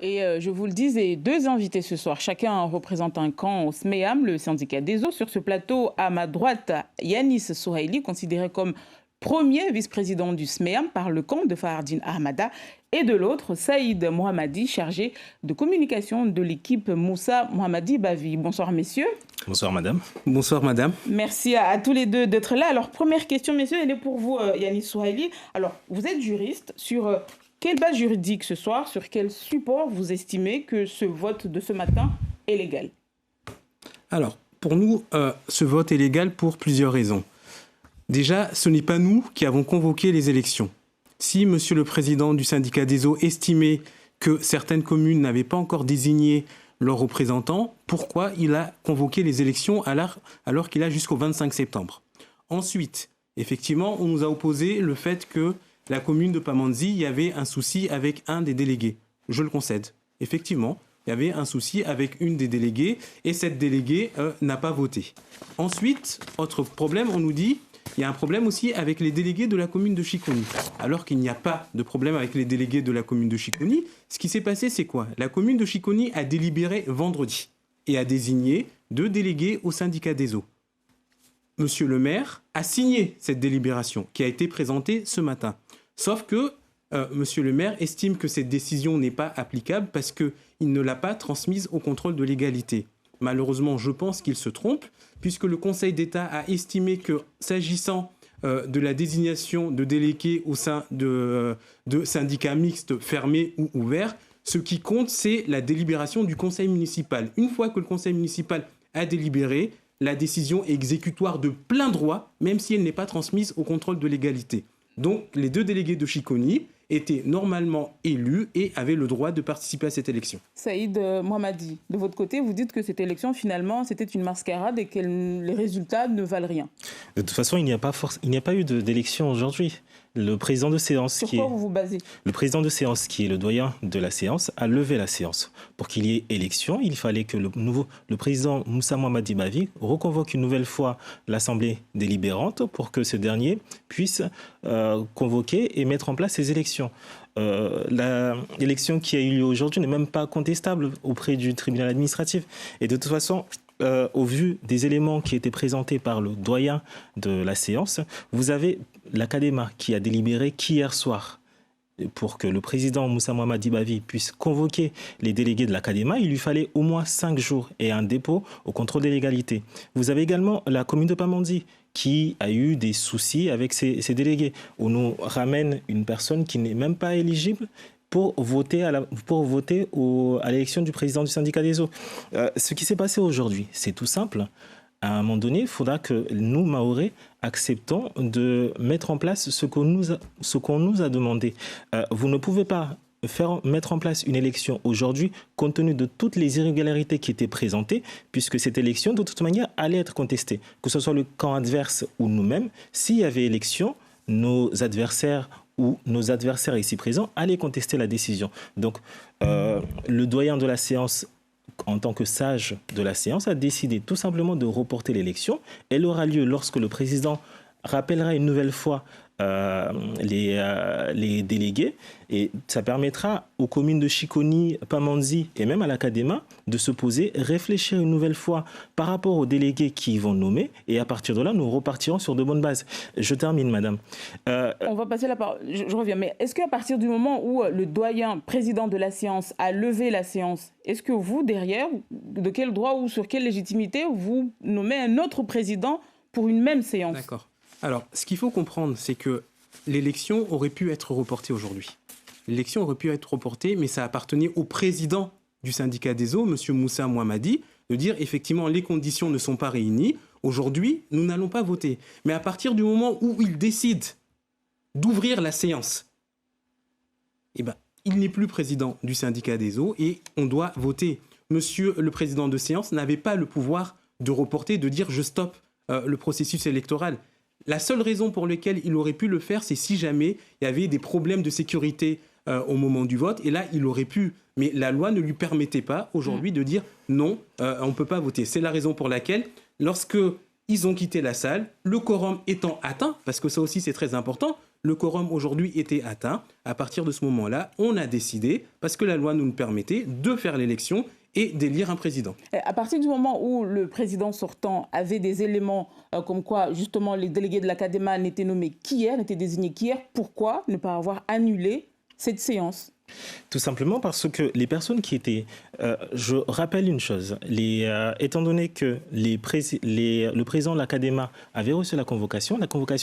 Et je vous le disais, deux invités ce soir, chacun représente un camp au SMEAM, le syndicat des eaux. Sur ce plateau, à ma droite, Yanis Souhaili, considéré comme premier vice-président du SMEAM par le camp de Fahardine Ahmada. Et de l'autre, Saïd Mohammadi, chargé de communication de l'équipe Moussa Mohammadi Bavi. Bonsoir messieurs. Bonsoir madame. Bonsoir madame. Merci à tous les deux d'être là. Alors première question messieurs, elle est pour vous Yanis Souhaili. Alors vous êtes juriste, sur quelle base juridique ce soir, sur quel support vous estimez que ce vote de ce matin est légal? Alors pour nous, ce vote est légal pour plusieurs raisons. Déjà, ce n'est pas nous qui avons convoqué les élections. Si monsieur le président du syndicat des eaux estimait que certaines communes n'avaient pas encore désigné leurs représentants, pourquoi il a convoqué les élections alors qu'il a jusqu'au 25 septembre? Ensuite, effectivement, on nous a opposé le fait que la commune de Pamandzi, il y avait un souci avec un des délégués. Je le concède. Effectivement, il y avait un souci avec une des déléguées et cette déléguée n'a pas voté. Ensuite, autre problème, on nous dit il y a un problème aussi avec les délégués de la commune de Chiconi. Alors qu'il n'y a pas de problème avec les délégués de la commune de Chiconi, ce qui s'est passé, c'est quoi? La commune de Chiconi a délibéré vendredi et a désigné 2 délégués au syndicat des eaux. Monsieur le maire a signé cette délibération qui a été présentée ce matin. Sauf que monsieur le maire estime que cette décision n'est pas applicable parce qu'il ne l'a pas transmise au contrôle de légalité. Malheureusement, je pense qu'il se trompe, puisque le Conseil d'État a estimé que, s'agissant de la désignation de délégués au sein de syndicats mixtes fermés ou ouverts, ce qui compte, c'est la délibération du Conseil municipal. Une fois que le Conseil municipal a délibéré, la décision est exécutoire de plein droit, même si elle n'est pas transmise au contrôle de légalité. Donc, les 2 délégués de Chiconi étaient normalement élus et avaient le droit de participer à cette élection. Saïd Mohammadi, de votre côté, vous dites que cette élection, finalement, c'était une mascarade et que les résultats ne valent rien. De toute façon, il n'y a pas eu d'élection aujourd'hui. Le président de séance, Sur quoi vous vous basez? Le président de séance, qui est le doyen de la séance, a levé la séance. Pour qu'il y ait élection, il fallait que le président Moussa Mohammadi Bavi reconvoque une nouvelle fois l'Assemblée délibérante pour que ce dernier puisse convoquer et mettre en place ces élections. L'élection qui a eu lieu aujourd'hui n'est même pas contestable auprès du tribunal administratif. Et de toute façon, au vu des éléments qui étaient présentés par le doyen de la séance, vous avez l'Académa qui a délibéré qu'hier soir pour que le président Moussa Mohammadi Bavi puisse convoquer les délégués de l'Académa, il lui fallait au moins 5 jours et un dépôt au contrôle des légalités. Vous avez également la commune de Pamandzi qui a eu des soucis avec ses délégués. On nous ramène une personne qui n'est même pas éligible pour voter à l'élection du président du syndicat des eaux. Ce qui s'est passé aujourd'hui, c'est tout simple. À un moment donné, il faudra que nous, Mahorais, acceptons de mettre en place ce qu'on nous a demandé. Vous ne pouvez pas mettre en place une élection aujourd'hui compte tenu de toutes les irrégularités qui étaient présentées, puisque cette élection, de toute manière, allait être contestée. Que ce soit le camp adverse ou nous-mêmes, s'il y avait élection, nos adversaires ou nos adversaires ici présents allaient contester la décision. Donc, le doyen de la séance, en tant que sage de la séance, a décidé tout simplement de reporter l'élection. Elle aura lieu lorsque le président rappellera une nouvelle fois les délégués et ça permettra aux communes de Chiconi, Pamandzi et même à l'Académa de se poser, réfléchir une nouvelle fois par rapport aux délégués qui vont nommer et à partir de là, nous repartirons sur de bonnes bases. Je termine, madame. On va passer la parole. Je reviens. Mais est-ce qu'à partir du moment où le doyen président de la séance a levé la séance, est-ce que vous, derrière, de quel droit ou sur quelle légitimité vous nommez un autre président pour une même séance? D'accord. Alors, ce qu'il faut comprendre, c'est que l'élection aurait pu être reportée aujourd'hui. L'élection aurait pu être reportée, mais ça appartenait au président du syndicat des eaux, M. Moussa Mohammadi, de dire effectivement les conditions ne sont pas réunies. Aujourd'hui, nous n'allons pas voter. Mais à partir du moment où il décide d'ouvrir la séance, eh ben, il n'est plus président du syndicat des eaux et on doit voter. Monsieur le président de séance n'avait pas le pouvoir de reporter, de dire je stoppe le processus électoral. La seule raison pour laquelle il aurait pu le faire, c'est si jamais il y avait des problèmes de sécurité au moment du vote. Et là, il aurait pu. Mais la loi ne lui permettait pas aujourd'hui de dire non, on ne peut pas voter. C'est la raison pour laquelle, lorsque ils ont quitté la salle, le quorum étant atteint, parce que ça aussi c'est très important, Le quorum aujourd'hui était atteint. À partir de ce moment-là, on a décidé, parce que la loi nous le permettait, de faire l'élection et d'élire un président. À partir du moment où le président sortant avait des éléments comme quoi, justement, les délégués de l'Académie n'étaient nommés qu'hier, n'étaient désignés qu'hier, pourquoi ne pas avoir annulé cette séance ? Tout simplement parce que les personnes qui étaient... je rappelle une chose, étant donné que le président de l'Académie avait reçu la convocation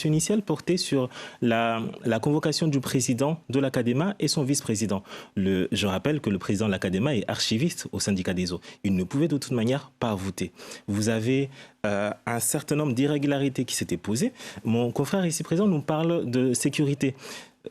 initiale portait sur la convocation du président de l'Académie et son vice-président. Je rappelle que le président de l'Académie est archiviste au syndicat des eaux. Il ne pouvait de toute manière pas voter. Vous avez un certain nombre d'irrégularités qui s'étaient posées. Mon confrère ici présent nous parle de sécurité.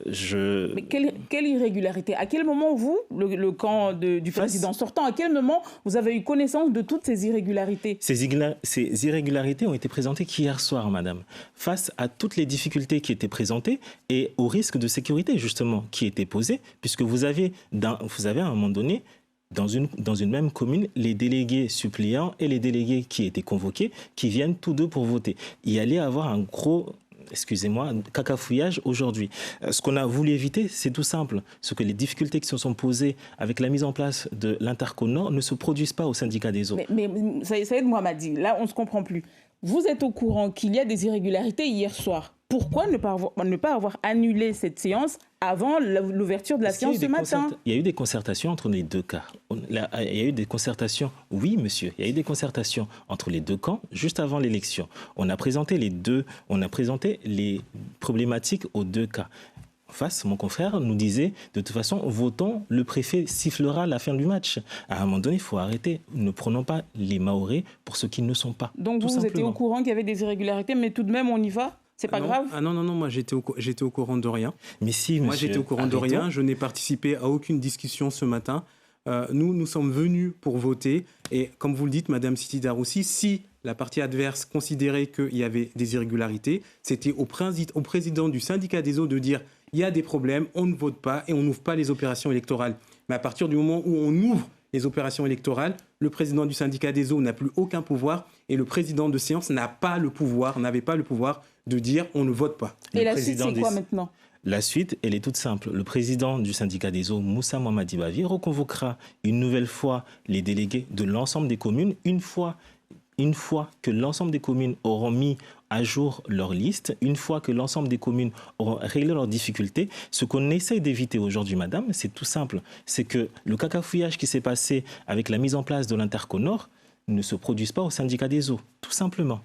Mais quelle irrégularité? À quel moment, vous, le camp du président sortant, à quel moment vous avez eu connaissance de toutes ces irrégularités? Ces irrégularités ont été présentées qu'hier soir, madame. Face à toutes les difficultés qui étaient présentées et au risque de sécurité, justement, qui était posé, puisque vous avez à un moment donné, dans une même commune, les délégués suppléants et les délégués qui étaient convoqués, qui viennent tous deux pour voter. Il y allait avoir un gros... excusez-moi, cacafouillage aujourd'hui. Ce qu'on a voulu éviter, c'est tout simple. Ce que les difficultés qui se sont posées avec la mise en place de l'Interco-Nord ne se produisent pas au syndicat des eaux. Mais Saïd Mohamadi, là, on ne se comprend plus. Vous êtes au courant qu'il y a des irrégularités hier soir. Pourquoi ne pas avoir annulé cette séance avant l'ouverture de la séance ce matin? Il y a eu des concertations entre les deux cas. Il y a eu des concertations, oui monsieur, il y a eu des concertations entre les deux camps juste avant l'élection. On a présenté les problématiques aux deux cas. En face, mon confrère nous disait, de toute façon, votons, le préfet sifflera la fin du match. À un moment donné, il faut arrêter. Ne prenons pas les Mahorais pour ceux qui ne sont pas. Donc vous étiez au courant qu'il y avait des irrégularités, mais tout de même, on y va? C'est pas grave? Ah non, moi j'étais au courant de rien. Mais si, monsieur. Moi j'étais au courant de rien, je n'ai participé à aucune discussion ce matin. Nous sommes venus pour voter et comme vous le dites, Madame Siti Daroussi, si la partie adverse considérait qu'il y avait des irrégularités, c'était au président du syndicat des eaux de dire il y a des problèmes, on ne vote pas et on n'ouvre pas les opérations électorales. Mais à partir du moment où on ouvre les opérations électorales, le président du syndicat des eaux n'a plus aucun pouvoir et le président de séance n'avait pas le pouvoir de dire on ne vote pas. Et la suite, c'est quoi maintenant? La suite, elle est toute simple. Le président du syndicat des eaux, Moussa Mohamadi Bavi, reconvoquera une nouvelle fois les délégués de l'ensemble des communes une fois que l'ensemble des communes auront mis à jour leur liste, une fois que l'ensemble des communes auront réglé leurs difficultés. Ce qu'on essaye d'éviter aujourd'hui, madame, c'est tout simple. C'est que le cacafouillage qui s'est passé avec la mise en place de l'Interco-Nord ne se produise pas au syndicat des eaux, tout simplement.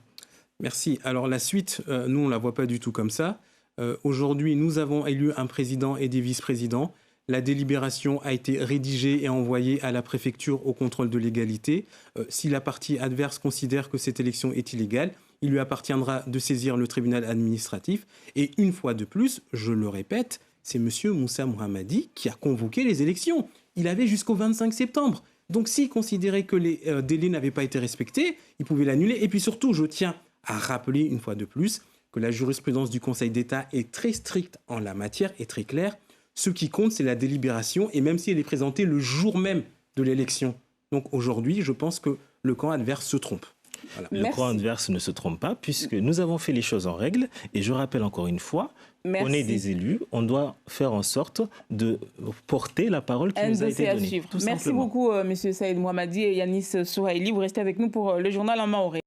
Merci. Alors la suite, nous, on ne la voit pas du tout comme ça. Aujourd'hui, nous avons élu un président et des vice-présidents. La délibération a été rédigée et envoyée à la préfecture au contrôle de légalité. Si la partie adverse considère que cette élection est illégale, il lui appartiendra de saisir le tribunal administratif. Et une fois de plus, je le répète, c'est M. Moussa Mohamadi qui a convoqué les élections. Il avait jusqu'au 25 septembre. Donc s'il considérait que les délais n'avaient pas été respectés, il pouvait l'annuler. Et puis surtout, je tiens à rappeler une fois de plus que la jurisprudence du Conseil d'État est très stricte en la matière et très claire. Ce qui compte, c'est la délibération, et même si elle est présentée le jour même de l'élection. Donc aujourd'hui, je pense que le camp adverse se trompe. Voilà. Le camp adverse ne se trompe pas, puisque nous avons fait les choses en règle, et je rappelle encore une fois, on est des élus, on doit faire en sorte de porter la parole qui nous a été donnée. Merci beaucoup, M. Saïd Mohamadi et Yanis Souhaili. Vous restez avec nous pour le journal en mahorais.